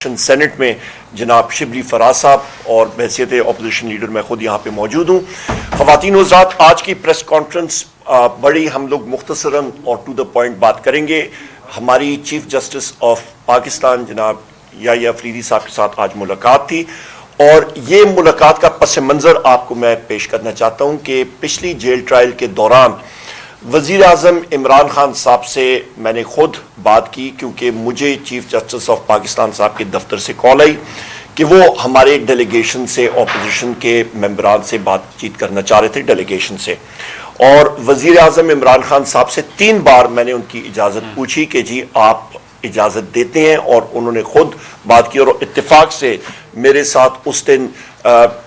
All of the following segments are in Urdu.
سینٹ میں جناب شبلی فراز صاحب اور بحیثیت اپوزیشن لیڈر میں خود یہاں پہ موجود ہوں۔ خواتین و حضرات، آج کی پریس کانفرنس بڑی ہم لوگ مختصراً اور ٹو دا پوائنٹ بات کریں گے۔ ہماری چیف جسٹس آف پاکستان جناب یحییٰ افریدی صاحب کے ساتھ آج ملاقات تھی، اور یہ ملاقات کا پس منظر آپ کو میں پیش کرنا چاہتا ہوں کہ پچھلی جیل ٹرائل کے دوران وزیر اعظم عمران خان صاحب سے میں نے خود بات کی، کیونکہ مجھے چیف جسٹس آف پاکستان صاحب کے دفتر سے کال آئی کہ وہ ہمارے ڈیلیگیشن سے اپوزیشن کے ممبران سے بات چیت کرنا چاہ رہے تھے ڈیلیگیشن سے، اور وزیر اعظم عمران خان صاحب سے 3 بار میں نے ان کی اجازت پوچھی کہ جی آپ اجازت دیتے ہیں، اور انہوں نے خود بات کی، اور اتفاق سے میرے ساتھ اس دن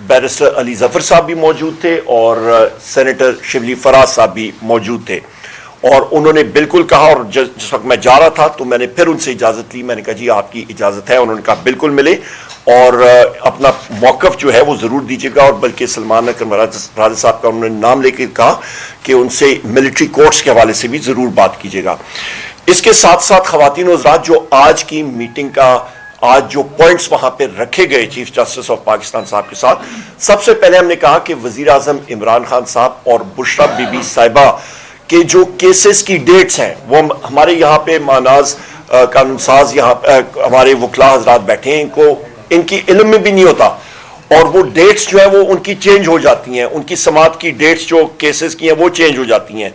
بیرسٹر علی ظفر صاحب بھی موجود تھے اور سینیٹر شبلی فراز صاحب بھی موجود تھے، اور انہوں نے بالکل کہا، اور جس وقت میں جا رہا تھا تو میں نے پھر ان سے اجازت لی، میں نے کہا جی آپ کی اجازت ہے، انہوں نے کہا بالکل ملے، اور اپنا موقف جو ہے وہ ضرور دیجیے گا، اور بلکہ سلمان اکرم راجہ صاحب کا انہوں نے نام لے کے کہا کہ ان سے ملٹری کورٹس کے حوالے سے بھی ضرور بات کیجیے گا۔ اس کے ساتھ ساتھ خواتین و حضرات، جو آج کی میٹنگ کا آج جو پوائنٹس وہاں پہ رکھے گئے چیف جسٹس آف پاکستان صاحب کے ساتھ، سب سے پہلے ہم نے کہا کہ وزیر اعظم عمران خان صاحب اور بشرا بی بی صاحبہ کے جو کیسز کی ڈیٹس ہیں، وہ ہمارے یہاں پہ ماناز قانون ساز یہاں ہمارے وکلا حضرات بیٹھے ہیں، ان کی علم میں بھی نہیں ہوتا، اور وہ ڈیٹس جو ہیں وہ ان کی چینج ہو جاتی ہیں، ان کی سماعت کی ڈیٹس جو کیسز کی ہیں وہ چینج ہو جاتی ہیں۔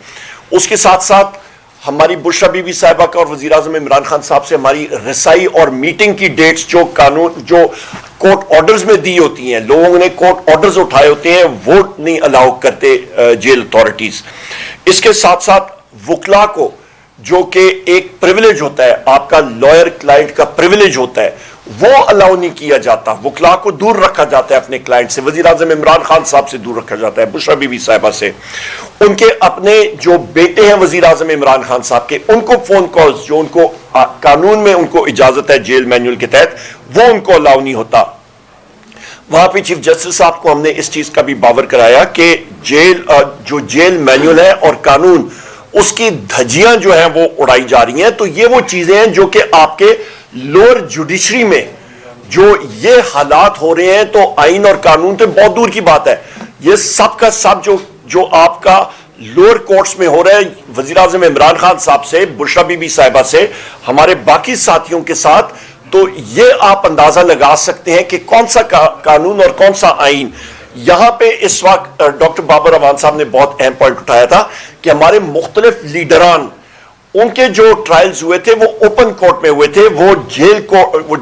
اس کے ساتھ ساتھ ہماری بشرا بی بی صاحبہ کا اور وزیر اعظم عمران خان صاحب سے ہماری رسائی اور میٹنگ کی ڈیٹس جو کورٹ آرڈرز میں دی ہوتی ہیں، لوگوں نے کورٹ آرڈرز اٹھائے ہوتے ہیں، وہ نہیں الاؤ کرتے جیل اتھارٹیز۔ اس کے ساتھ ساتھ وکلا کو جو کہ ایک پریویلیج ہوتا ہے، آپ کا لائر کلائنٹ کا پریویلیج ہوتا ہے، وہ الاؤ نہیں کیا جاتا، وکلا کو دور رکھا جاتا ہے اپنے کلائنٹ سے، وزیر اعظم عمران خان صاحب سے دور رکھا جاتا ہے، بشرا بی بی صاحبہ سے۔ ان کے اپنے جو بیٹے ہیں وزیر اعظم عمران خان صاحب کے، ان کو فون کالز جو ان کو قانون میں ان کو اجازت ہے جیل مینول کے تحت، وہ ان کو الاؤ نہیں ہوتا۔ وہاں پہ چیف جسٹس صاحب کو ہم نے اس چیز کا بھی باور کرایا کہ جو جیل مینول ہے اور قانون، اس کی دھجیاں جو ہیں وہ اڑائی جا رہی ہیں، تو یہ وہ چیزیں ہیں جو کہ آپ کے لوور جوڈیشری میں جو یہ حالات ہو رہے ہیں، تو آئین اور قانون تو بہت دور کی بات ہے، یہ سب کا سب جو آپ کا لوور کورٹس میں ہو رہا ہے، وزیر اعظم عمران خان صاحب سے، بشرا بی بی صاحبہ سے، ہمارے باقی ساتھیوں کے ساتھ، تو یہ آپ اندازہ لگا سکتے ہیں کہ کون سا قانون اور کون سا آئین۔ یہاں پہ اس وقت ڈاکٹر بابر امان صاحب نے بہت اہم پوائنٹ اٹھایا تھا کہ ہمارے مختلف لیڈران، ان کے جو ٹرائلز ہوئے تھے وہ اوپن کورٹ میں ہوئے تھے، وہ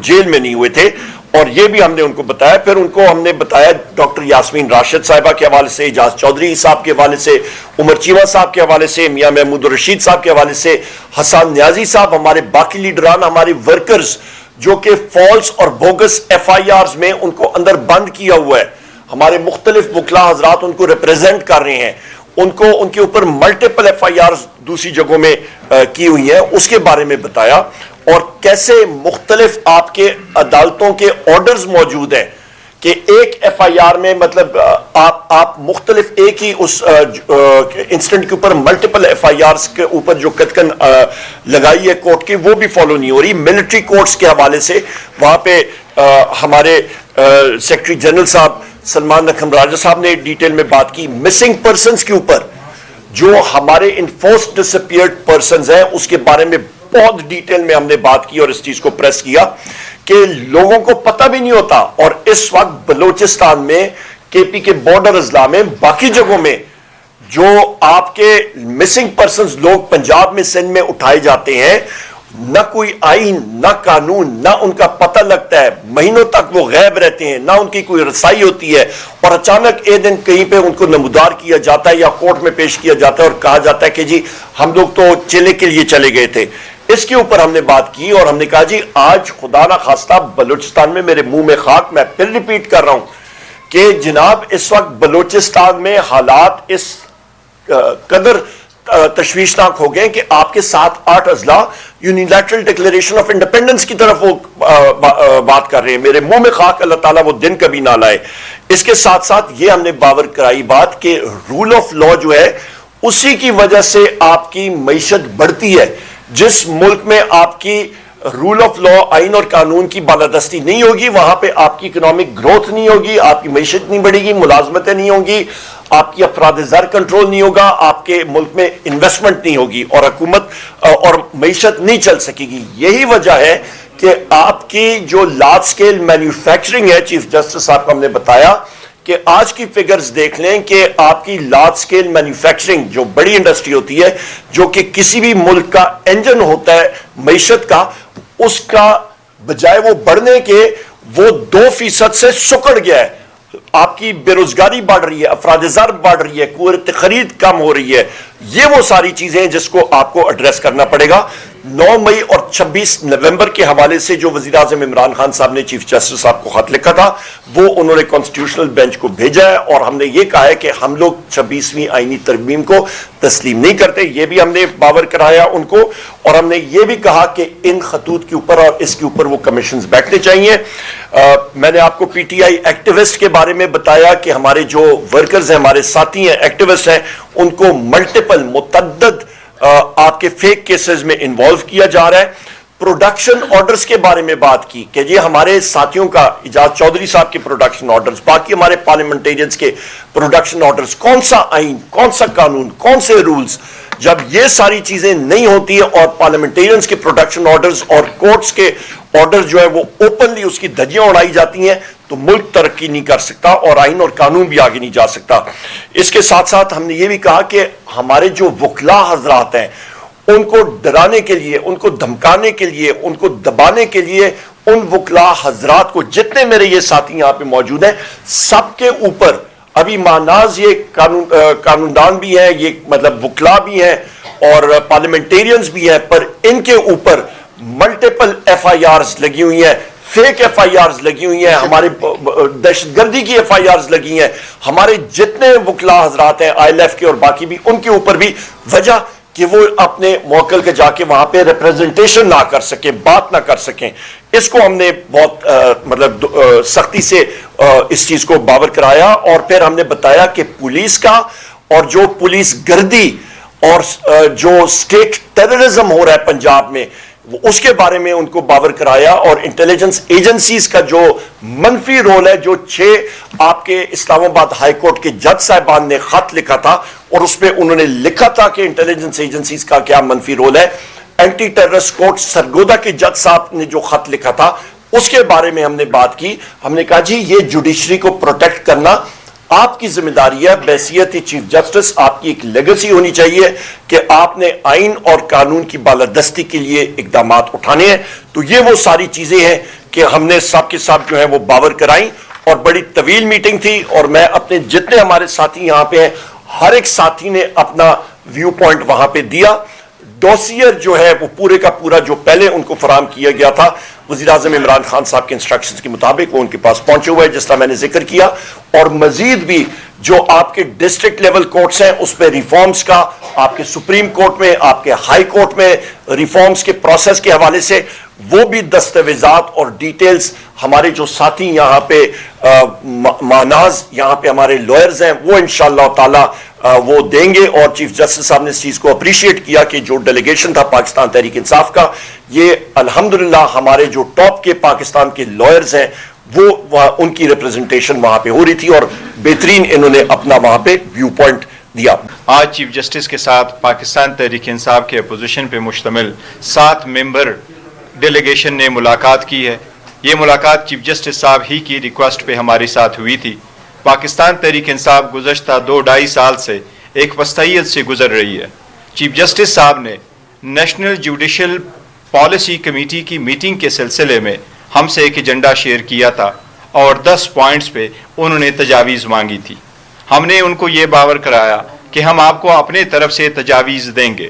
جیل میں نہیں ہوئے تھے، اور یہ بھی ہم نے ان کو بتایا۔ پھر ان کو ہم نے بتایا ڈاکٹر یاسمین راشد صاحبہ کے حوالے سے، اعجاز چودھری صاحب کے حوالے سے، عمر چیمہ صاحب کے حوالے سے، میاں محمود الرشید صاحب کے حوالے سے، حسان نیازی صاحب، ہمارے باقی لیڈران، ہمارے ورکرز جو کہ فالس اور بوگس FIRs میں ان کو اندر بند کیا ہوا ہے، ہمارے مختلف وکلا حضرات ان کو ریپریزنٹ کر رہے ہیں، ان کے اوپر ملٹیپل FIRs دوسری جگہوں میں کی ہوئی ہیں، اس کے بارے میں بتایا، اور کیسے مختلف آپ کے عدالتوں کے آرڈرز موجود ہیں کہ ایک FIR میں مطلب آپ مختلف ایک ہی اس انسٹنٹ کے اوپر ملٹیپل FIRs کے اوپر جو کتکن لگائی ہے کورٹ کی، وہ بھی فالو نہیں ہو رہی۔ ملٹری کورٹس کے حوالے سے وہاں پہ ہمارے سیکرٹری جنرل صاحب سلمان اکرم راجہ صاحب نے ڈیٹیل میں بات کی۔ مسنگ پرسنز کے اوپر جو ہمارے انفورسڈ ڈسپیئرڈ پرسنز ہیں، اس کے بارے میں بہت ڈیٹیل میں ہم نے بات کی اور اس چیز کو پریس کیا کہ لوگوں کو پتہ بھی نہیں ہوتا، اور اس وقت بلوچستان میں KP کے بارڈر اضلاع میں باقی جگہوں میں جو آپ کے مسنگ پرسنز لوگ پنجاب میں سندھ میں اٹھائے جاتے ہیں، نہ کوئی آئین نہ قانون نہ ان کا پتہ لگتا ہے، مہینوں تک وہ غائب رہتے ہیں، نہ ان کی کوئی رسائی ہوتی ہے، اور اچانک ایک دن کہیں پہ ان کو نمودار کیا جاتا ہے یا کورٹ میں پیش کیا جاتا ہے اور کہا جاتا ہے کہ جی ہم لوگ تو چلے کے لیے چلے گئے تھے۔ اس کے اوپر ہم نے بات کی، اور ہم نے کہا جی آج خدا نہ خواستہ بلوچستان میں، میرے منہ میں خاک، میں پھر ریپیٹ کر رہا ہوں کہ جناب اس وقت بلوچستان میں حالات اس قدر تشویشناک ہو گئے کہ آپ کے 7-8 اضلاع یونیلیٹرل ڈکلیریشن آف انڈیپینڈنس کی طرف وہ بات کر رہے ہیں۔ میرے منہ میں خاک، اللہ تعالیٰ وہ دن کبھی نہ لائے۔ اس کے ساتھ ساتھ یہ ہم نے باور کرائی بات کہ رول آف لا جو ہے اسی کی وجہ سے آپ کی معیشت بڑھتی ہے۔ جس ملک میں آپ کی رول آف لا، آئین اور قانون کی بالادستی نہیں ہوگی، وہاں پہ آپ کی اکنامک گروتھ نہیں ہوگی، آپ کی معیشت نہیں بڑھے گی، ملازمتیں نہیں ہوں گی، آپ کی افراد زر کنٹرول نہیں ہوگا، آپ کے ملک میں انویسٹمنٹ نہیں ہوگی، اور حکومت اور معیشت نہیں چل سکے گی. یہی وجہ ہے کہ آپ کی جو لارج سکیل مینوفیکچرنگ ہے، چیف جسٹس صاحب کو ہم نے بتایا کہ آج کی فگرز دیکھ لیں کہ آپ کی لارج سکیل مینوفیکچرنگ جو بڑی انڈسٹری ہوتی ہے، جو کہ کسی بھی ملک کا انجن ہوتا ہے معیشت کا، اس کا بجائے وہ بڑھنے کے وہ 2% سے سکڑ گیا ہے. آپ کی بے روزگاری بڑھ رہی ہے، افراد زر بڑھ رہی ہے، قوت خرید کم ہو رہی ہے. یہ وہ ساری چیزیں ہیں جس کو آپ کو ایڈریس کرنا پڑے گا. 9 مئی اور 26 نومبر کے حوالے سے جو وزیر اعظم عمران خان صاحب نے چیف جسٹس صاحب کو خط لکھا تھا، وہ انہوں نے کانسٹیٹیوشنل بینچ کو بھیجا ہے، اور ہم نے یہ کہا ہے کہ ہم لوگ 26ویں آئینی ترمیم کو تسلیم نہیں کرتے. یہ بھی ہم نے باور کرایا ان کو، اور ہم نے یہ بھی کہا کہ ان خطوط کے اوپر اور اس کے اوپر وہ کمیشنز بیٹھنے چاہیے. میں نے آپ کو پی ٹی آئی ایکٹیوسٹ کے بارے میں بتایا کہ ہمارے جو ورکرز ہیں، ہمارے ساتھی ہیں، ایکٹیوسٹ ہیں، ان کو ملٹیپل متعدد آپ کے فیک کیسز میں انوالو کیا جا رہا ہے. پروڈکشن آرڈرز کے بارے میں بات کی کہ یہ ہمارے ساتھیوں کا، اجاز چودھری صاحب کے پروڈکشن آرڈرز، باقی ہمارے پارلیمنٹیرینز کے پروڈکشن آرڈرز، کون سا آئین، کون سا قانون، کون سے رولز، جب یہ ساری چیزیں نہیں ہوتی ہیں اور پارلیمنٹیرینز کے پروڈکشن آرڈرز اور کورٹس کے آرڈر جو ہے وہ اوپنلی اس کی دھجیاں اڑائی جاتی ہیں، تو ملک ترقی نہیں کر سکتا اور آئین اور قانون بھی آگے نہیں جا سکتا. اس کے ساتھ ساتھ ہم نے یہ بھی کہا کہ ہمارے جو وکلا حضرات ہیں، ان کو ڈرانے کے لیے، ان کو دھمکانے کے لیے، ان کو دبانے کے لیے، ان وکلا حضرات کو، جتنے میرے یہ ساتھی یہاں پہ موجود ہیں، سب کے اوپر ابھی ماناز یہ قانوندان بھی ہیں، یہ مطلب وکلا بھی ہیں اور پارلیمنٹیرینز بھی ہیں، پر ان کے اوپر ملٹیپل ایف آئی آرز لگی ہوئی ہیں، فیک ایف آئی آرز لگی ہوئی ہیں، ہمارے دہشت گردی کی ایف آئی آرز لگی ہیں. ہمارے جتنے وکلا حضرات ہیں آئی ایل ایف کے اور باقی بھی، ان کے اوپر بھی، وجہ کہ وہ اپنے موکل کے جا کے وہاں پہ ریپریزنٹیشن نہ کر سکیں، بات نہ کر سکیں. اس کو ہم نے بہت مطلب سختی سے اس چیز کو باور کرایا، اور پھر ہم نے بتایا کہ پولیس کا اور جو پولیس گردی اور جو اسٹیٹ ٹیررزم ہو رہا ہے پنجاب میں، اس کے بارے میں ان کو باور کرایا، اور انٹیلیجنس ایجنسیز کا جو منفی رول ہے، جو 6 آپ کے اسلام آباد ہائی کورٹ کے جج صاحبان نے خط لکھا تھا، اور اس پہ انہوں نے لکھا تھا کہ انٹیلیجنس ایجنسیز کا کیا منفی رول ہے. اینٹی ٹیررسٹ کورٹ سرگودا کے جج صاحب نے جو خط لکھا تھا، اس کے بارے میں ہم نے بات کی. ہم نے کہا جی یہ جوڈیشری کو پروٹیکٹ کرنا آپ کی ذمہ داری ہے. بحیثیت چیف جسٹس آپ کی ایک لیگیسی ہونی چاہیے کہ آپ نے آئین اور قانون کی بالادستی کے لیے اقدامات اٹھانے ہیں. تو یہ وہ ساری چیزیں ہیں کہ ہم نے سب کے ساتھ جو ہے وہ باور کرائیں، اور بڑی طویل میٹنگ تھی، اور میں اپنے جتنے ہمارے ساتھی یہاں پہ ہیں، ہر ایک ساتھی نے اپنا ویو پوائنٹ وہاں پہ دیا. ڈوسیئر جو ہے وہ پورے کا پورا جو پہلے ان کو فراہم کیا گیا تھا وزیر اعظم عمران خان صاحب کے انسٹرکشنز کے مطابق، وہ ان کے پاس پہنچے ہوئے، جس طرح میں نے ذکر کیا. اور مزید بھی جو آپ کے ڈسٹرکٹ لیول کورٹس ہیں، اس پہ ریفارمز کا، آپ کے سپریم کورٹ میں، آپ کے ہائی کورٹ میں ریفارمز کے پروسیس کے حوالے سے وہ بھی دستاویزات اور ڈیٹیلز ہمارے جو ساتھی یہاں پہ ماناز یہاں پہ ہمارے لوئرز ہیں، وہ انشاءاللہ تعالی وہ دیں گے. اور چیف جسٹس صاحب نے اس چیز کو اپریشیٹ کیا کہ جو ڈیلیگیشن تھا پاکستان تحریک انصاف کا، یہ الحمدللہ ہمارے جو ٹاپ کے پاکستان کے لوئرز ہیں، وہ ان کی ریپریزنٹیشن وہاں پہ ہو رہی تھی، اور بہترین انہوں نے اپنا وہاں پہ ویو پوائنٹ دیا. آج چیف جسٹس کے ساتھ پاکستان تحریک انصاف کے اپوزیشن پہ مشتمل 7 ممبر ڈیلیگیشن نے ملاقات کی ہے. یہ ملاقات چیف جسٹس صاحب ہی کی ریکویسٹ پہ ہمارے ساتھ ہوئی تھی. پاکستان تحریک انصاف گزشتہ 2-2.5 سال سے ایک وسطیت سے گزر رہی ہے. چیف جسٹس صاحب نے نیشنل جوڈیشل پالیسی کمیٹی کی میٹنگ کے سلسلے میں ہم سے ایک ایجنڈا شیئر کیا تھا، اور 10 پوائنٹس پہ انہوں نے تجاویز مانگی تھی. ہم نے ان کو یہ باور کرایا کہ ہم آپ کو اپنے طرف سے تجاویز دیں گے،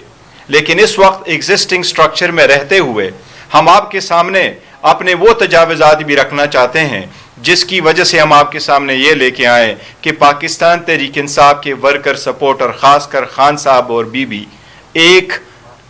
لیکن اس وقت ایگزسٹنگ سٹرکچر میں رہتے ہوئے ہم آپ کے سامنے اپنے وہ تجاوزات بھی رکھنا چاہتے ہیں جس کی وجہ سے ہم آپ کے سامنے یہ لے کے آئیں کہ پاکستان تحریک انصاف کے ورکر سپورٹر، خاص کر خان صاحب اور بی بی، ایک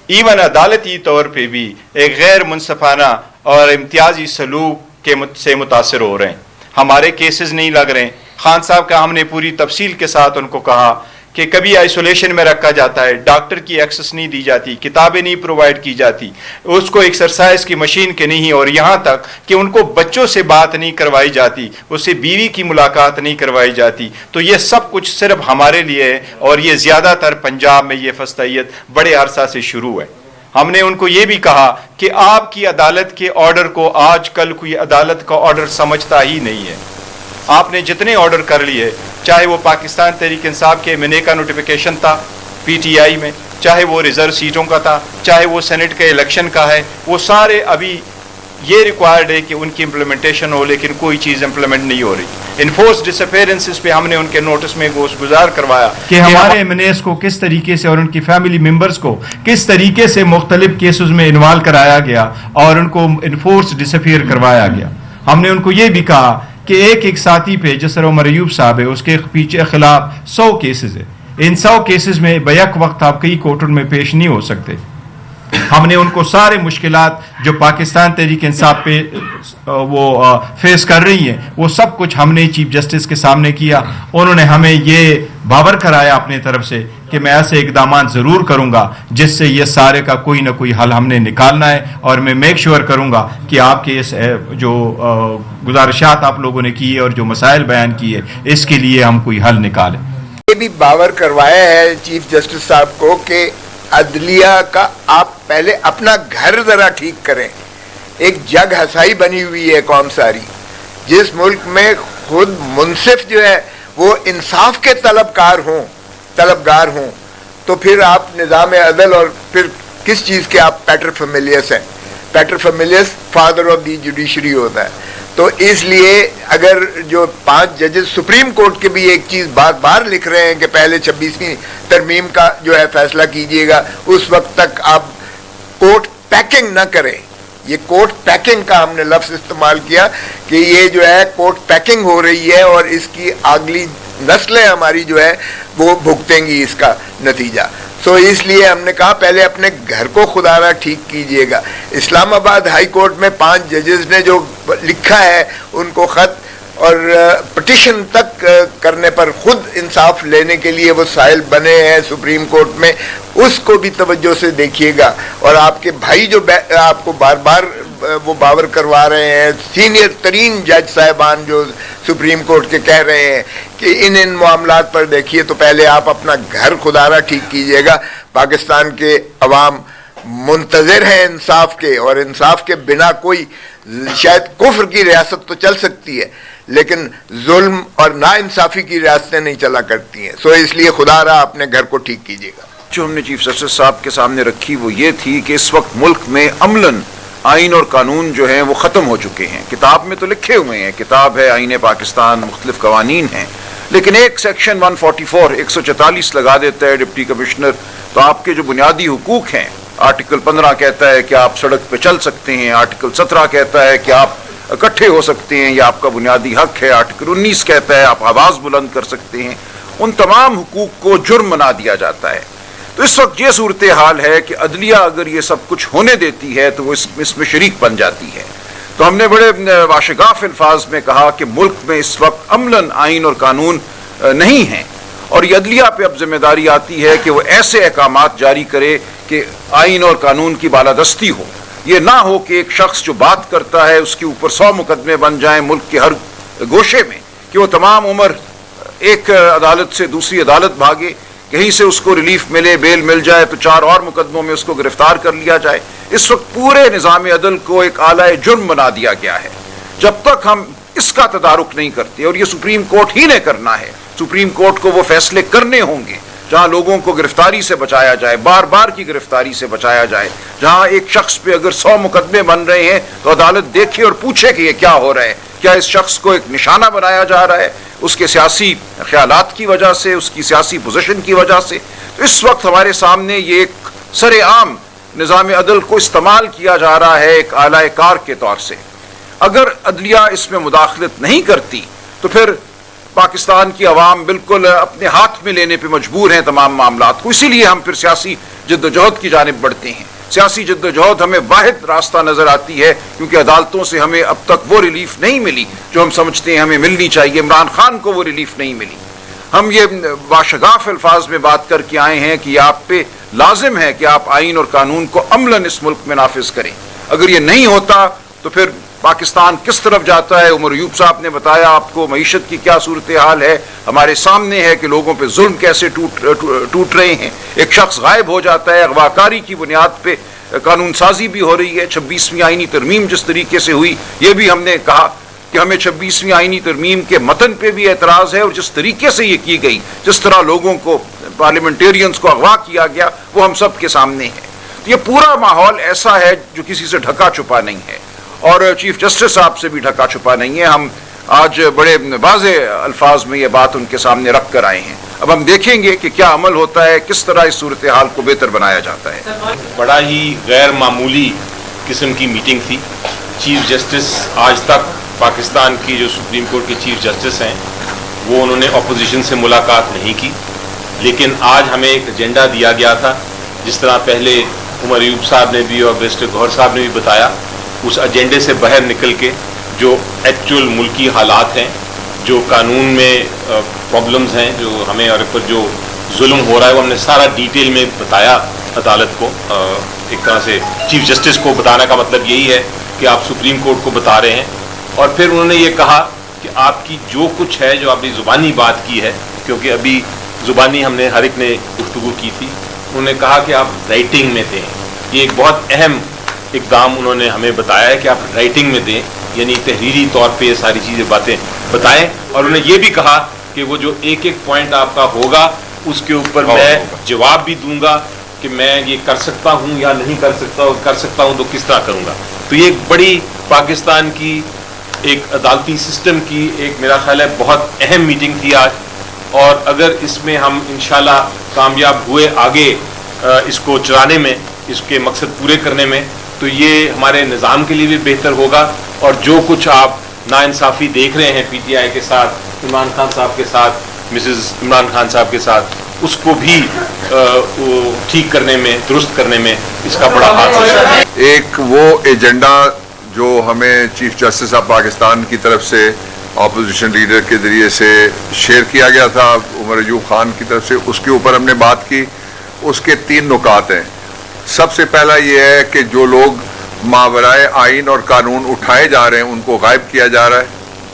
ایون عدالتی طور پہ بھی ایک غیر منصفانہ اور امتیازی سلوک سے متاثر ہو رہے ہیں. ہمارے کیسز نہیں لگ رہے ہیں. خان صاحب کا ہم نے پوری تفصیل کے ساتھ ان کو کہا کہ کبھی آئسولیشن میں رکھا جاتا ہے, ڈاکٹر کی ایکسس نہیں دی جاتی, کتابیں نہیں پرووائڈ کی جاتی, اس کو ایکسرسائز کی مشین کے نہیں, اور یہاں تک کہ ان کو بچوں سے بات نہیں کروائی جاتی, اس سے بیوی کی ملاقات نہیں کروائی جاتی. تو یہ سب کچھ صرف ہمارے لیے ہے, اور یہ زیادہ تر پنجاب میں یہ فسطائیت بڑے عرصہ سے شروع ہے. ہم نے ان کو یہ بھی کہا کہ آپ کی عدالت کے آرڈر کو آج کل کوئی عدالت کا آرڈر سمجھتا ہی نہیں ہے. آپ نے جتنے آرڈر کر لیے, چاہے وہ پاکستان تحریک انصاف کے MNA کا نوٹیفیکیشن تھا PTI میں, چاہے وہ ریزرو سیٹوں کا تھا, چاہے وہ سینٹ کے الیکشن کا ہے, وہ سارے ابھی یہ ریکوائرڈ ہے کہ ان کی امپلیمنٹیشن ہو, لیکن کوئی چیز امپلیمنٹ نہیں ہو رہی. انفورس ڈس اپیرنسز پہ ہم نے ان کے نوٹس میں گزار کروایا کہ ہمارے MNAs کو کس طریقے سے اور ان کی فیملی ممبرز کو کس طریقے سے مختلف کیسز میں انوالو کرایا گیا اور ان کو انفورس ڈس اپیئر کروایا گیا. ہم نے ان کو یہ بھی کہا کہ ایک ساتھی پہ جسر عمر ایوب صاحب ہے, اس کے پیچھے خلاف 100 کیسز ہے. ان 100 کیسز میں بیک وقت آپ کئی کورٹوں میں پیش نہیں ہو سکتے. ہم نے ان کو سارے مشکلات جو پاکستان تحریک انصاف پہ وہ فیس کر رہی ہیں وہ سب کچھ ہم نے چیف جسٹس کے سامنے کیا. انہوں نے ہمیں یہ باور کرایا اپنی طرف سے کہ میں ایسے اقدامات ضرور کروں گا جس سے یہ سارے کا کوئی نہ کوئی حل ہم نے نکالنا ہے, اور میں میک شیور کروں گا کہ آپ کے اس جو گزارشات آپ لوگوں نے کی ہے اور جو مسائل بیان کیے اس کے لیے ہم کوئی حل نکالیں. یہ بھی باور کروایا ہے چیف جسٹس صاحب کو کہ عدلیہ کا آپ پہلے اپنا گھر ذرا ٹھیک کریں. ایک جگ ہسائی بنی ہوئی ہے قوم ساری, جس ملک میں خود منصف جو ہے وہ انصاف کے طلبگار ہوں تو پھر آپ نظام عدل اور پھر کس چیز کے آپ پیٹر فیملیس ہیں. Peter families father of the judiciary ہوتا ہے. تو اس لیے اگر جو 5 ججز سپریم کورٹ کے بھی ایک چیز بار بار لکھ رہے ہیں کہ پہلے 26ویں ترمیم کا جو ہے فیصلہ کیجئے گا, اس وقت تک آپ کورٹ پیکنگ نہ کریں. یہ کورٹ پیکنگ کا ہم نے لفظ استعمال کیا کہ یہ جو ہے کورٹ پیکنگ ہو رہی ہے, اور اس کی اگلی نسلیں ہماری جو ہے وہ بھگتیں گی اس کا نتیجہ. سو اس لیے ہم نے کہا پہلے اپنے گھر کو خدا را ٹھیک کیجئے گا. اسلام آباد ہائی کورٹ میں 5 ججز نے جو لکھا ہے ان کو خط, اور پٹیشن تک کرنے پر خود انصاف لینے کے لیے وہ سائل بنے ہیں سپریم کورٹ میں, اس کو بھی توجہ سے دیکھیے گا. اور آپ کے بھائی جو آپ کو بار بار وہ باور کروا رہے ہیں, سینئر ترین جج صاحبان جو سپریم کورٹ کے کہہ رہے ہیں کہ ان معاملات پر دیکھیے, تو پہلے آپ اپنا گھر خدا را ٹھیک کیجئے گا. پاکستان کے عوام منتظر ہیں انصاف کے, اور انصاف کے بنا کوئی شاید کفر کی ریاست تو چل سکتی ہے لیکن ظلم اور ناانصافی کی ریاستیں نہیں چلا کرتی ہیں. سو اس لیے خدا را اپنے گھر کو ٹھیک کیجئے گا. جو ہم نے چیف جسٹس صاحب کے سامنے رکھی وہ یہ تھی کہ اس وقت ملک میں عملاً آئین اور قانون جو ہیں وہ ختم ہو چکے ہیں. کتاب میں تو لکھے ہوئے ہیں, کتاب ہے آئین پاکستان, مختلف قوانین ہیں, لیکن ایک سیکشن 144 144 لگا دیتا ہے ڈپٹی کمشنر, تو آپ کے جو بنیادی حقوق ہیں, آرٹیکل 15 کہتا ہے کہ آپ سڑک پہ چل سکتے ہیں, آرٹیکل 17 کہتا ہے کہ آپ اکٹھے ہو سکتے ہیں, یہ آپ کا بنیادی حق ہے, آرٹیکل 19 کہتا ہے آپ آواز بلند کر سکتے ہیں. ان تمام حقوق کو جرم بنا دیا جاتا ہے. تو اس وقت یہ صورتحال ہے کہ عدلیہ اگر یہ سب کچھ ہونے دیتی ہے تو وہ اس میں شریک بن جاتی ہے. تو ہم نے بڑے واشگاف الفاظ میں کہا کہ ملک میں اس وقت عملاً آئین اور قانون نہیں ہیں, اور یہ عدلیہ پہ اب ذمہ داری آتی ہے کہ وہ ایسے احکامات جاری کرے کہ آئین اور قانون کی بالادستی ہو. یہ نہ ہو کہ ایک شخص جو بات کرتا ہے اس کے اوپر 100 مقدمے بن جائیں ملک کے ہر گوشے میں, کہ وہ تمام عمر ایک عدالت سے دوسری عدالت بھاگے, کہیں سے اس کو ریلیف ملے, بیل مل جائے تو 4 اور مقدموں میں اس کو گرفتار کر لیا جائے. اس وقت پورے نظام عدل کو ایک اعلی جرم بنا دیا گیا ہے. جب تک ہم اس کا تدارک نہیں کرتے, اور یہ سپریم کورٹ ہی نے کرنا ہے, سپریم کورٹ کو وہ فیصلے کرنے ہوں گے جہاں لوگوں کو گرفتاری سے بچایا جائے, بار بار کی گرفتاری سے بچایا جائے, جہاں ایک شخص پہ اگر 100 مقدمے بن رہے ہیں تو عدالت دیکھے اور پوچھے کہ یہ کیا ہو رہا ہے, کیا اس شخص کو ایک نشانہ بنایا جا رہا ہے اس کے سیاسی خیالات کی وجہ سے, اس کی سیاسی پوزیشن کی وجہ سے. تو اس وقت ہمارے سامنے یہ ایک سر عام نظام عدل کو استعمال کیا جا رہا ہے ایک اعلی کار کے طور سے. اگر عدلیہ اس میں مداخلت نہیں کرتی تو پھر پاکستان کی عوام بالکل اپنے ہاتھ میں لینے پہ مجبور ہیں تمام معاملات کو. اسی لیے ہم پھر سیاسی جدوجہد کی جانب بڑھتے ہیں. سیاسی جدوجہد ہمیں واحد راستہ نظر آتی ہے, کیونکہ عدالتوں سے ہمیں اب تک وہ ریلیف نہیں ملی جو ہم سمجھتے ہیں ہمیں ملنی چاہیے. عمران خان کو وہ ریلیف نہیں ملی. ہم یہ باشگاف الفاظ میں بات کر کے آئے ہیں کہ یہ آپ پہ لازم ہے کہ آپ آئین اور قانون کو عملاً اس ملک میں نافذ کریں. اگر یہ نہیں ہوتا تو پھر پاکستان کس طرف جاتا ہے. عمر ایوب صاحب نے بتایا آپ کو معیشت کی کیا صورتحال ہے, ہمارے سامنے ہے کہ لوگوں پہ ظلم کیسے ٹوٹ رہے ہیں. ایک شخص غائب ہو جاتا ہے, اغواکاری کی بنیاد پہ قانون سازی بھی ہو رہی ہے. 26ویں آئینی ترمیم جس طریقے سے ہوئی, یہ بھی ہم نے کہا کہ ہمیں 26ویں آئینی ترمیم کے متن پہ بھی اعتراض ہے, اور جس طریقے سے یہ کی گئی, جس طرح لوگوں کو, پارلیمنٹیرینز کو اغوا کیا گیا, وہ ہم سب کے سامنے ہے. یہ پورا ماحول ایسا ہے جو کسی سے ڈھکا چھپا نہیں ہے, اور چیف جسٹس صاحب سے بھی ڈھکا چھپا نہیں ہے. ہم آج بڑے واضح الفاظ میں یہ بات ان کے سامنے رکھ کر آئے ہیں. اب ہم دیکھیں گے کہ کیا عمل ہوتا ہے, کس طرح اس صورتحال کو بہتر بنایا جاتا ہے. بڑا ہی غیر معمولی قسم کی میٹنگ تھی. چیف جسٹس آج تک پاکستان کی جو سپریم کورٹ کے چیف جسٹس ہیں وہ انہوں نے اپوزیشن سے ملاقات نہیں کی, لیکن آج ہمیں ایک ایجنڈا دیا گیا تھا. جس طرح پہلے عمر ایوب صاحب نے بھی اور بیرسٹر گوہر صاحب نے بھی بتایا, اس ایجنڈے سے باہر نکل کے جو ایکچوئل ملکی حالات ہیں, جو قانون میں پرابلمز ہیں, جو ہمیں اور پر جو ظلم ہو رہا ہے, وہ ہم نے سارا ڈیٹیل میں بتایا عدالت کو. ایک طرح سے چیف جسٹس کو بتانے کا مطلب یہی ہے کہ آپ سپریم کورٹ کو بتا رہے ہیں. اور پھر انہوں نے یہ کہا کہ آپ کی جو کچھ ہے, جو آپ نے زبانی بات کی ہے, کیونکہ ابھی زبانی ہم نے ہر ایک نے گفتگو کی تھی, انہوں نے کہا کہ آپ رائٹنگ میں دیں. یہ ایک بہت اہم اقدام انہوں نے ہمیں بتایا ہے کہ آپ رائٹنگ میں دیں, یعنی تحریری طور پہ یہ ساری چیزیں باتیں بتائیں. اور انہوں نے یہ بھی کہا کہ وہ جو ایک ایک پوائنٹ آپ کا ہوگا اس کے اوپر میں جواب بھی دوں گا کہ میں یہ کر سکتا ہوں یا نہیں کر سکتا ہوں تو کس طرح کروں گا. تو یہ ایک بڑی پاکستان کی ایک عدالتی سسٹم کی ایک میرا خیال ہے بہت اہم میٹنگ تھی آج. اور اگر اس میں ہم انشاءاللہ کامیاب ہوئے آگے اس کو چلانے میں, اس کے مقصد پورے کرنے میں, تو یہ ہمارے نظام کے لیے بھی بہتر ہوگا. اور جو کچھ آپ ناانصافی دیکھ رہے ہیں پی ٹی آئی کے ساتھ, عمران خان صاحب کے ساتھ, مسز عمران خان صاحب کے ساتھ, اس کو بھی ٹھیک کرنے میں, درست کرنے میں اس کا بڑا ہاتھ ہے. ایک وہ ایجنڈا جو ہمیں چیف جسٹس آف پاکستان کی طرف سے اپوزیشن لیڈر کے ذریعے سے شیئر کیا گیا تھا عمر ایوب خان کی طرف سے, اس کے اوپر ہم نے بات کی. اس کے 3 نکات ہیں. سب سے پہلا یہ ہے کہ جو لوگ ماورائے آئین اور قانون اٹھائے جا رہے ہیں ان کو غائب کیا جا رہا ہے,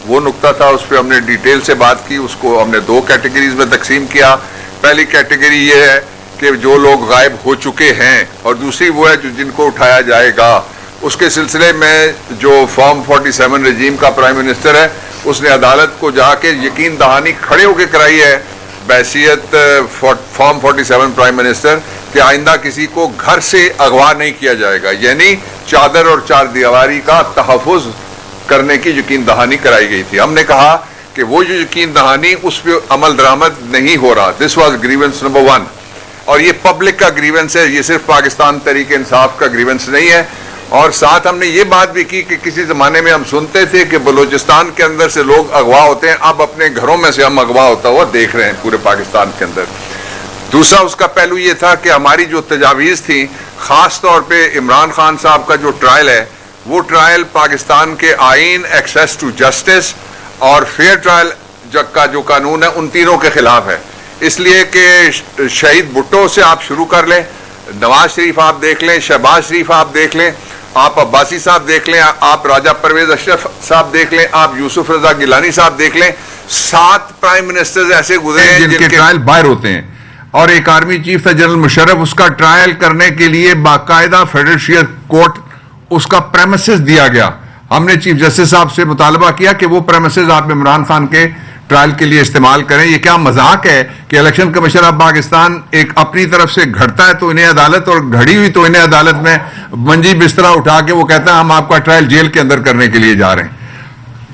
وہ نقطہ تھا. اس پہ ہم نے ڈیٹیل سے بات کی. اس کو ہم نے 2 کیٹیگریز میں تقسیم کیا. پہلی کیٹیگری یہ ہے کہ جو لوگ غائب ہو چکے ہیں, اور دوسری وہ ہے جن کو اٹھایا جائے گا. اس کے سلسلے میں جو فارم 47 رجیم کا پرائم منسٹر ہے, اس نے عدالت کو جا کے یقین دہانی کھڑے ہو کے کرائی ہے بحیثیت فارم 47 پرائم منسٹر کہ آئندہ کسی کو گھر سے اغوا نہیں کیا جائے گا, یعنی چادر اور چار دیواری کا تحفظ کرنے کی یقین دہانی کرائی گئی تھی. ہم نے کہا کہ وہ جو یقین دہانی اس پہ عمل درآمد نہیں ہو رہا. دس واز گریونس نمبر 1, اور یہ پبلک کا گریونس ہے, یہ صرف پاکستان تحریک انصاف کا گریونس نہیں ہے. اور ساتھ ہم نے یہ بات بھی کی کہ کسی زمانے میں ہم سنتے تھے کہ بلوچستان کے اندر سے لوگ اغوا ہوتے ہیں, اب اپنے گھروں میں سے ہم اغوا ہوتا ہوا دیکھ رہے ہیں پورے پاکستان کے اندر. دوسرا اس کا پہلو یہ تھا کہ ہماری جو تجاویز تھیں, خاص طور پہ عمران خان صاحب کا جو ٹرائل ہے, وہ ٹرائل پاکستان کے آئین, ایکسیس ٹو جسٹس اور فیئر ٹرائل کا جو قانون ہے, ان تینوں کے خلاف ہے. اس لیے کہ شہید بھٹو سے آپ شروع کر لیں, نواز شریف آپ دیکھ لیں, شہباز شریف آپ دیکھ لیں, آپ عباسی صاحب دیکھ لیں, آپ راجہ پرویز اشرف صاحب دیکھ لیں, آپ یوسف رضا گیلانی صاحب دیکھ لیں, 7 پرائم منسٹرز ایسے گزرے ہیں جن کے ٹرائل باہر ہوتے ہیں. اور ایک آرمی چیف تھا جنرل مشرف, اس کا ٹرائل کرنے کے لیے باقاعدہ فیڈریشن کورٹ اس کا پریمیسز دیا گیا. ہم نے چیف جسٹس صاحب سے مطالبہ کیا کہ وہ پریمیسز آپ عمران خان کے ٹرائل کے لیے استعمال کریں. یہ کیا مذاق ہے کہ الیکشن کمیشن آف پاکستان ایک اپنی طرف سے گھڑتا ہے تو انہیں عدالت, اور گھڑی ہوئی تو انہیں عدالت میں منجی بسترا اٹھا کے وہ کہتا ہے ہم آپ کا ٹرائل جیل کے اندر کرنے کے لیے جا رہے ہیں.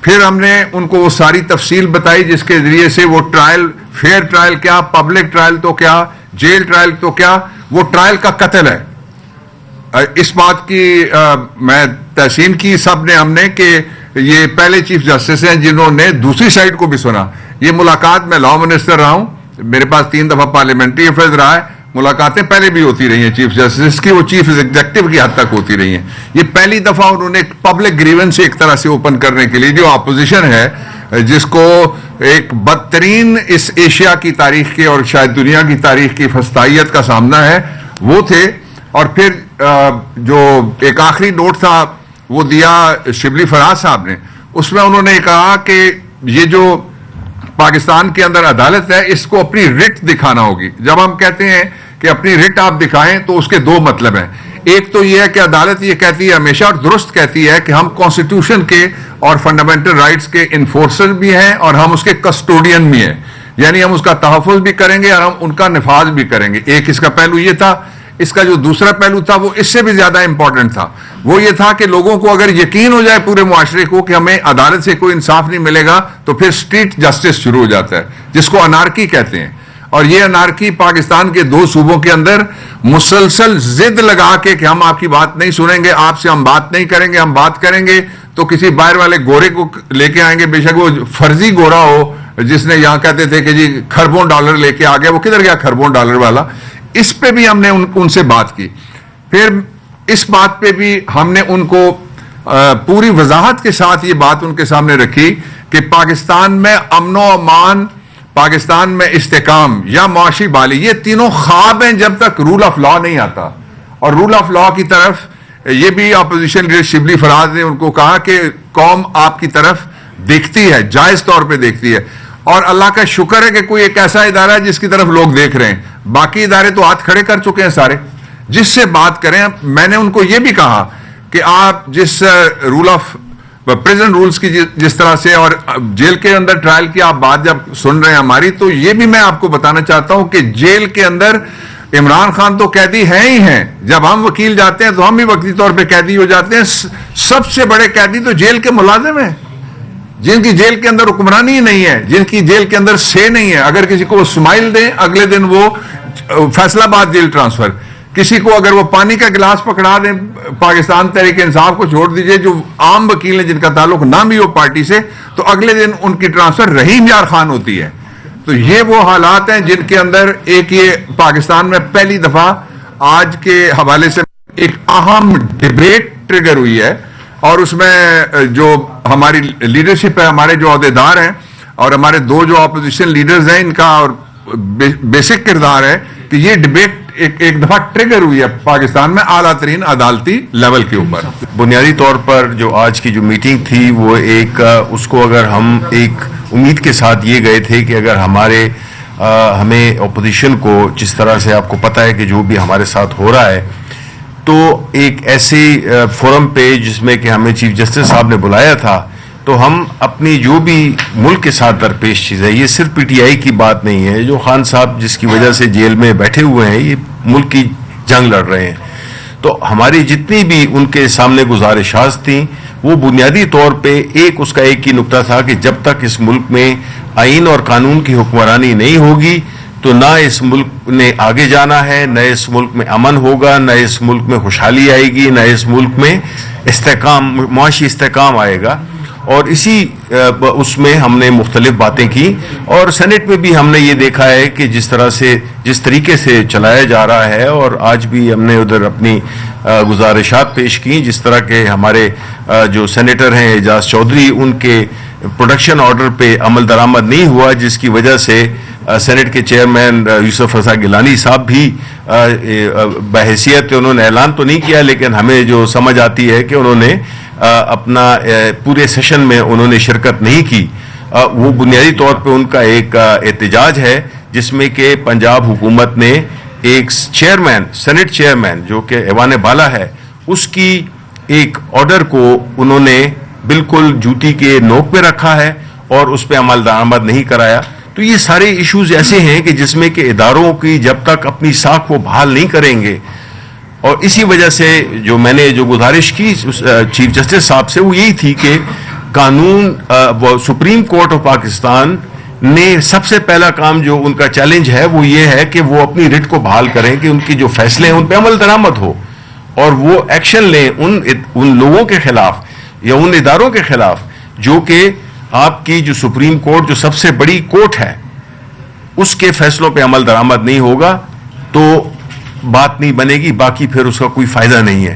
پھر ہم نے ان کو وہ ساری تفصیل بتائی جس کے ذریعے سے وہ ٹرائل, فیئر ٹرائل کیا, پبلک ٹرائل تو کیا, جیل ٹرائل تو کیا, وہ ٹرائل کا قتل ہے. اس بات کی میں تحسین کی سب نے, ہم نے, کہ یہ پہلے چیف جسٹس ہیں جنہوں نے دوسری سائڈ کو بھی سنا. یہ ملاقات, میں لا منسٹر رہا ہوں, میرے پاس 3 دفعہ پارلیمنٹری افیئرز رہا ہے, ملاقاتیں پہلے بھی ہوتی رہی ہیں چیف جسٹس کی, وہ چیف ایگزیکٹو کی حد تک ہوتی رہی ہیں. یہ پہلی دفعہ انہوں نے پبلک گریونس ایک طرح سے اوپن کرنے کے لیے, جو اپوزیشن ہے جس کو ایک بدترین اس ایشیا کی تاریخ کے اور شاید دنیا کی تاریخ کی فسطائیت کا سامنا ہے، وہ تھے. اور پھر جو ایک آخری نوٹ تھا وہ دیا شبلی فراز صاحب نے، اس میں انہوں نے کہا کہ یہ جو پاکستان کے اندر عدالت ہے اس کو اپنی رٹ دکھانا ہوگی. جب ہم کہتے ہیں کہ اپنی رٹ آپ دکھائیں تو اس کے دو مطلب ہیں. ایک تو یہ ہے کہ عدالت یہ کہتی ہے ہمیشہ اور درست کہتی ہے کہ ہم کانسٹیٹیوشن کے اور فنڈامنٹل رائٹس کے انفورسر بھی ہیں اور ہم اس کے کسٹوڈین بھی ہیں، یعنی ہم اس کا تحفظ بھی کریں گے اور ہم ان کا نفاذ بھی کریں گے. ایک اس کا پہلو یہ تھا. اس کا جو دوسرا پہلو تھا وہ اس سے بھی زیادہ امپورٹنٹ تھا. وہ یہ تھا کہ لوگوں کو اگر یقین ہو جائے پورے معاشرے کو کہ ہمیں عدالت سے کوئی انصاف نہیں ملے گا تو پھر اسٹریٹ جسٹس شروع ہو جاتا ہے، جس کو انارکی کہتے ہیں. اور یہ انارکی پاکستان کے دو صوبوں کے اندر مسلسل ضد لگا کے کہ ہم آپ کی بات نہیں سنیں گے، آپ سے ہم بات نہیں کریں گے، ہم بات کریں گے تو کسی باہر والے گورے کو لے کے آئیں گے، بے شک وہ فرضی گورا ہو جس نے یہاں کہتے تھے کہ جی کھربوں ڈالر لے کے آ گیا. وہ کدھر گیا کھربوں ڈالر والا؟ اس پہ بھی ہم نے ان سے بات کی. پھر اس بات پہ بھی ہم نے ان کو پوری وضاحت کے ساتھ یہ بات ان کے سامنے رکھی کہ پاکستان میں امن و امان، پاکستان میں استحکام یا معاشی بحالی، یہ تینوں خواب ہیں جب تک رول آف لا نہیں آتا. اور رول آف لا کی طرف یہ بھی اپوزیشن لیڈر شبلی فراز نے ان کو کہا کہ قوم آپ کی طرف دیکھتی ہے، جائز طور پہ دیکھتی ہے. اور اللہ کا شکر ہے کہ کوئی ایک ایسا ادارہ ہے جس کی طرف لوگ دیکھ رہے ہیں. باقی ادارے تو ہاتھ کھڑے کر چکے ہیں سارے. جس سے بات کریں، میں نے ان کو یہ بھی کہا کہ آپ جس رول آف پریزن رولز کی جس طرح سے اور جیل کے اندر ٹرائل کی آپ بات جب سن رہے ہیں ہماری، تو یہ بھی میں آپ کو بتانا چاہتا ہوں کہ جیل کے اندر عمران خان تو قیدی ہیں ہی ہیں. جب ہم وکیل جاتے ہیں تو ہم بھی وقتی طور پہ قیدی ہو جاتے ہیں. سب سے بڑے قیدی تو جیل کے ملازم ہیں، جن کی جیل کے اندر حکمرانی ہی نہیں ہے، جن کی جیل کے اندر سے نہیں ہے. اگر کسی کو وہ اسمائل دیں اگلے دن وہ فیصلہ آباد جیل ٹرانسفر، کسی کو اگر وہ پانی کا گلاس پکڑا دیں، پاکستان تحریک انصاف کو چھوڑ دیجئے جو عام وکیل ہیں جن کا تعلق نہ بھی ہو پارٹی سے، تو اگلے دن ان کی ٹرانسفر رحیم یار خان ہوتی ہے. تو یہ وہ حالات ہیں جن کے اندر ایک یہ پاکستان میں پہلی دفعہ آج کے حوالے سے ایک اہم ڈیبیٹ ٹریگر ہوئی ہے. اور اس میں جو ہماری لیڈرشپ ہے، ہمارے جو عہدیدار ہیں اور ہمارے دو جو اپوزیشن لیڈرز ہیں، ان کا اور بیسک کردار ہے کہ یہ ڈیبیٹ ایک دفعہ ٹریگر ہوئی ہے پاکستان میں اعلیٰ ترین عدالتی لیول کے اوپر. بنیادی طور پر جو آج کی جو میٹنگ تھی وہ ایک اس کو اگر ہم ایک امید کے ساتھ یہ گئے تھے کہ اگر ہمیں اپوزیشن کو جس طرح سے آپ کو پتہ ہے کہ جو بھی ہمارے ساتھ ہو رہا ہے، تو ایک ایسے فورم پہ جس میں کہ ہمیں چیف جسٹس صاحب نے بلایا تھا، تو ہم اپنی جو بھی ملک کے ساتھ درپیش چیز ہے، یہ صرف پی ٹی آئی کی بات نہیں ہے. جو خان صاحب جس کی وجہ سے جیل میں بیٹھے ہوئے ہیں، یہ ملک کی جنگ لڑ رہے ہیں. تو ہماری جتنی بھی ان کے سامنے گزارشات تھیں وہ بنیادی طور پہ اس کا ایک ہی نقطہ تھا کہ جب تک اس ملک میں آئین اور قانون کی حکمرانی نہیں ہوگی تو نہ اس ملک نے آگے جانا ہے، نہ اس ملک میں امن ہوگا، نہ اس ملک میں خوشحالی آئے گی، نہ اس ملک میں معاشی استحکام آئے گا. اور اس میں ہم نے مختلف باتیں کی. اور سینٹ میں بھی ہم نے یہ دیکھا ہے کہ جس طریقے سے چلایا جا رہا ہے، اور آج بھی ہم نے ادھر اپنی گزارشات پیش کی، جس طرح کے ہمارے جو سینیٹر ہیں اعجاز چودھری، ان کے پروڈکشن آرڈر پہ عمل درآمد نہیں ہوا، جس کی وجہ سے سینٹ کے چیئرمین یوسف رضا گیلانی صاحب بھی بحیثیت انہوں نے اعلان تو نہیں کیا، لیکن ہمیں جو سمجھ آتی ہے کہ انہوں نے اپنا پورے سیشن میں انہوں نے شرکت نہیں کی. وہ بنیادی طور پہ ان کا ایک احتجاج ہے جس میں کہ پنجاب حکومت نے ایک سینٹ چیئرمین جو کہ ایوان بالا ہے، اس کی ایک آرڈر کو انہوں نے بالکل جوتی کے نوک پہ رکھا ہے اور اس پہ عمل درآمد نہیں کرایا. تو یہ سارے ایشوز ایسے ہیں کہ جس میں کہ اداروں کی جب تک اپنی ساکھ کو بحال نہیں کریں گے، اور اسی وجہ سے جو میں نے جو گزارش کی چیف جسٹس صاحب سے وہ یہی تھی کہ سپریم کورٹ آف پاکستان نے سب سے پہلا کام جو ان کا چیلنج ہے وہ یہ ہے کہ وہ اپنی رٹ کو بحال کریں کہ ان کی جو فیصلے ہیں ان پہ عمل درآمد ہو، اور وہ ایکشن لیں ان لوگوں کے خلاف یا ان اداروں کے خلاف جو کہ آپ کی جو سپریم کورٹ جو سب سے بڑی کورٹ ہے اس کے فیصلوں پہ عمل درآمد نہیں ہوگا تو بات نہیں بنے گی، باقی پھر اس کا کوئی فائدہ نہیں ہے.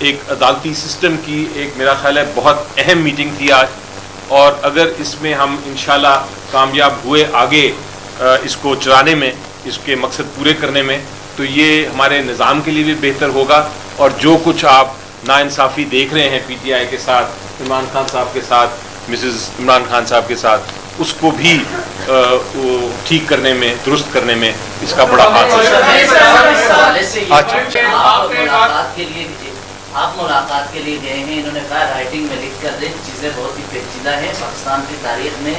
ایک عدالتی سسٹم کی ایک میرا خیال ہے بہت اہم میٹنگ تھی آج، اور اگر اس میں ہم انشاءاللہ کامیاب ہوئے آگے اس کو چلانے میں، اس کے مقصد پورے کرنے میں، تو یہ ہمارے نظام کے لیے بھی بہتر ہوگا. اور جو کچھ آپ ناانصافی دیکھ رہے ہیں پی ٹی آئی کے ساتھ، عمران خان صاحب کے ساتھ، مسز عمران خان صاحب کے ساتھ، اس کو بھی ٹھیک کرنے میں، درست کرنے میں اس کا بڑا ہاتھ ہے. آپ ملاقات کے لیے گئے ہیں، انہوں نے کہا رائٹنگ میں لکھ کر دیں، چیزیں بہت ہی پیچیدہ ہیں. پاکستان کی تاریخ میں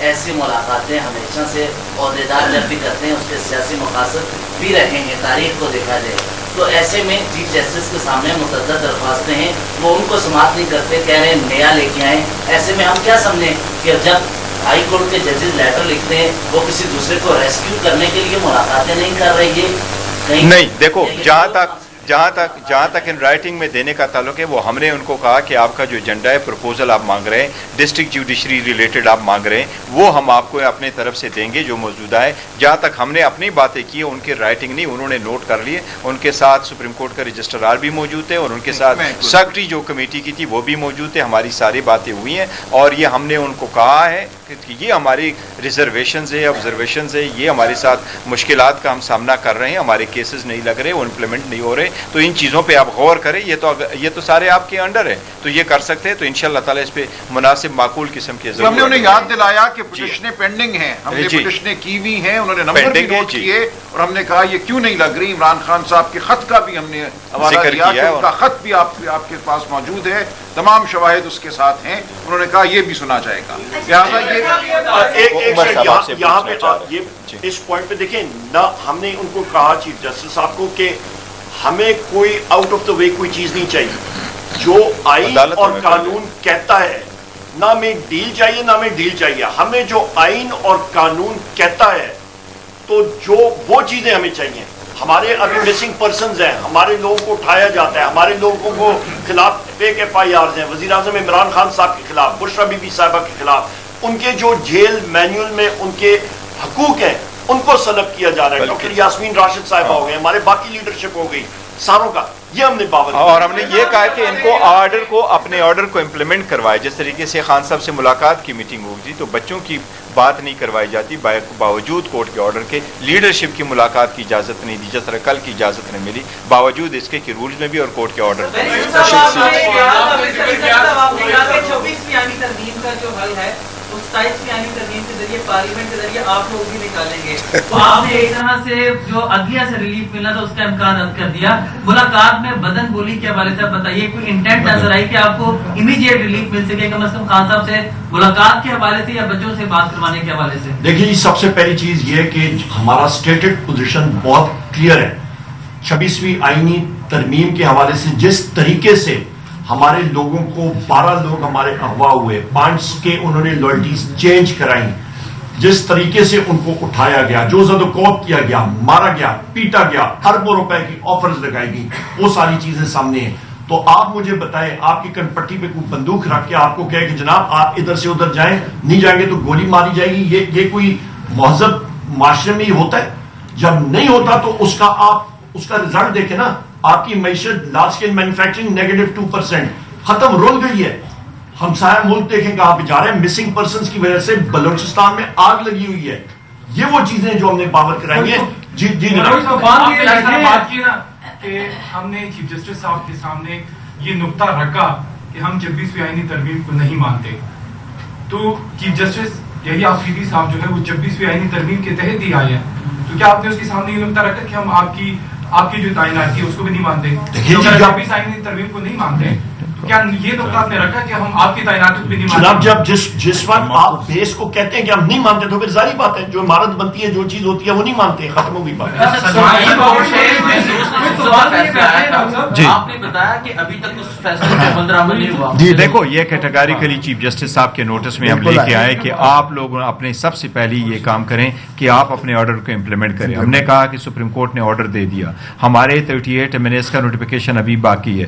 ایسی ملاقاتیں ہمیشہ سے عہدیدار جب بھی کرتے ہیں اس کے سیاسی مقاصد بھی رہے ہیں، تاریخ کو دیکھا جائے تو ایسے میں چیف جسٹس کے سامنے متعدد درخواستیں ہیں، وہ ان کو سماعت نہیں کرتے، کہہ رہے ہیں نیا لے کے آئیں. ایسے میں ہم کیا سمجھیں کہ جب ہائی کورٹ کے ججز لیٹر لکھتے ہیں وہ کسی دوسرے کو ریسکیو کرنے کے لیے ملاقاتیں نہیں کر رہے. یہ نہیں، دیکھو جہاں تک ان رائٹنگ میں دینے کا تعلق ہے، وہ ہم نے ان کو کہا کہ آپ کا جو ایجنڈا ہے، پروپوزل آپ مانگ رہے ہیں، ڈسٹرکٹ جوڈیشری ریلیٹڈ آپ مانگ رہے ہیں، وہ ہم آپ کو اپنے طرف سے دیں گے جو موجودہ ہے. جہاں تک ہم نے اپنی باتیں کی ان کی رائٹنگ نہیں، انہوں نے نوٹ کر لیے. ان کے ساتھ سپریم کورٹ کا رجسٹرار بھی موجود تھے اور ان کے ساتھ سیکرٹری جو کمیٹی کی تھی وہ بھی موجود تھے. ہماری ساری باتیں ہوئی ہیں اور یہ ہم نے ان کو کہا ہے کہ یہ ہماری ریزرویشنز ہے، آبزرویشنز ہے، یہ ہمارے ساتھ مشکلات کا ہم سامنا کر رہے ہیں، ہمارے کیسز نہیں لگ رہے، وہ امپلیمنٹ نہیں ہو رہے، تو ان چیزوں پہ آپ غور کریں. یہ تو سارے آپ کے انڈر ہے، تو یہ کر سکتے ہیں. تو انشاءاللہ تعالیٰ اس پہ مناسب معقول قسم کے ہم نے انہیں یاد دلایا کہ پٹیشنیں پینڈنگ ہیں، ہم نے پٹیشنیں کی ہوئی ہیں، انہوں نے نمبر بھی نوٹ کیے، اور ہم نے کہا یہ کیوں نہیں لگ رہی. عمران خان صاحب کے خط کا بھی ہم نے حوالہ دیا کہ ان کا خط بھی آپ کے پاس موجود ہے، تمام شواہد اس کے ساتھ ہیں. انہوں نے کہا یہ بھی سنا جائے گا. لہٰذا یہاں پہ اس پوائنٹ پہ دیکھیں نہ، ہم نے ان کو کہا چیف جسٹس صاحب کو کہ ہمیں کوئی آؤٹ آف دا وے کوئی چیز نہیں چاہیے. جو آئین اور قانون کہتا ہے نہ ہمیں ڈیل چاہیے، نہ ہمیں ڈیل چاہیے. ہمیں جو آئین اور قانون کہتا ہے تو جو وہ چیزیں ہمیں چاہیے. ہمارے ابھی مسنگ پرسنز ہیں، ہمارے لوگوں کو اٹھایا جاتا ہے، ہمارے لوگوں کو خلاف فیک FIRs ہیں، وزیر اعظم عمران خان صاحب کے خلاف، بشرا بی بی صاحبہ کے خلاف. ان کے جو جیل مینول میں ان کے حقوق ہیں ان کو سلب کیا جا رہا ہے. ڈاکٹر یاسمین راشد صاحبہ ہو گئے، ہمارے باقی لیڈرشپ ہو گئی، ساروں کا یہ ہم نے باور کیا. اور ہم نے یہ کہا کہ ان کو اپنے آرڈر کو امپلیمنٹ کروائے. جس طریقے سے خان صاحب سے ملاقات کی میٹنگ ہوئی تو بچوں کی بات نہیں کروائی جاتی باوجود کورٹ کے آرڈر کے. لیڈرشپ کی ملاقات کی اجازت نہیں دی، جس طرح کل کی اجازت نہیں ملی باوجود اس کے کہ رولز میں بھی اور کورٹ کے آرڈر ترمیم کے ذریعے پارلیمنٹ کے ذریعے آپ لوگ بھی نکالیں گے. تو آپ نے ایک طرح سے جو عدلیہ سے ریلیف ملنا تھا اس کا امکان رد کر دیا. ملاقات میں بدن بولی کے حوالے سے بتائیے کوئی انٹینٹ نظر آئی کہ آپ کو امیڈیٹ ریلیف مل سکے کم از کم خان صاحب سے ملاقات کے حوالے سے یا بچوں سے بات کروانے کے حوالے سے؟ دیکھیے سب سے پہلی چیز یہ کہ ہمارا اسٹیٹڈ پوزیشن بہت کلیئر ہے. 26ویں آئینی ترمیم کے حوالے سے جس طریقے سے ہمارے لوگوں کو 12 لوگ ہمارے اغوا ہوئے، 5 کے انہوں نے لائلٹیز چینج کرائیں، جس طریقے سے ان کو اٹھایا گیا، جو زد و کوب کیا گیا، مارا گیا، پیٹا گیا، اربوں روپے کی آفرز لگائی گئی، وہ ساری چیزیں سامنے ہیں. تو آپ مجھے بتائیں، آپ کی کنپٹی پہ کوئی بندوق رکھ کے آپ کو کہے کہ جناب آپ ادھر سے ادھر جائیں، نہیں جائیں گے تو گولی ماری جائے گی، یہ کوئی مہذب معاشرے میں یہ ہوتا ہے؟ جب نہیں ہوتا تو اس کا رزلٹ دیکھیں نا. آپ کی معیشت لارج اسکیل مینوفیکچرنگ -2% ختم، رول گئی ہے. ہمسایہ ملک دیکھیں کہاں پہ جا رہے ہیں. مسنگ پرسنز کی وجہ سے بلوچستان میں آگ لگی ہوئی ہے. یہ وہ چیزیں جو ہم نے باور کرائیں گے. جی بات کی نا کہ ہم نے چیف جسٹس صاحب کے سامنے یہ نقطہ رکھا کہ ہم 26ویں آئینی ترمیم کو نہیں مانتے، تو چیف جسٹس یہی آفریدی صاحب جو ہے وہ 26ویں آئینی ترمیم کے تحت ہی آئے ہیں. تو کیا آپ نے اس کے سامنے یہ نقطہ رکھا کہ ہم آپ کی جو تعینات کی اس کو بھی نہیں مانتے؟ 26 آئینی ترمیم کو نہیں مانتے، کیا یہ نقطہ آپ نے رکھا کہ ہم آپ کی تعینات کو بھی نہیں مانتے؟ جناب جب جس وقت آپ بیس کو کہتے ہیں کہ ہم نہیں مانتے تو پھر ظاہری بات ہے جو عمارت بنتی ہے، جو چیز ہوتی ہے وہ نہیں مانتے، ختم ہو گئی بات. آپ نے بتایا کہ ابھی تک اس فیصلے پہ عمل درآمد نہیں ہوا. جی دیکھو، یہ کیٹیگریکلی چیف جسٹس صاحب کے نوٹس میں ہم لے کے آئے کہ آپ لوگ اپنے سب سے پہلے یہ کام کریں کہ آپ اپنے آرڈر کو امپلیمنٹ کریں. ہم نے کہا کہ سپریم کورٹ نے آرڈر دے دیا، ہمارے 38 ایمنیس کا نوٹیفیکیشن ابھی باقی ہے،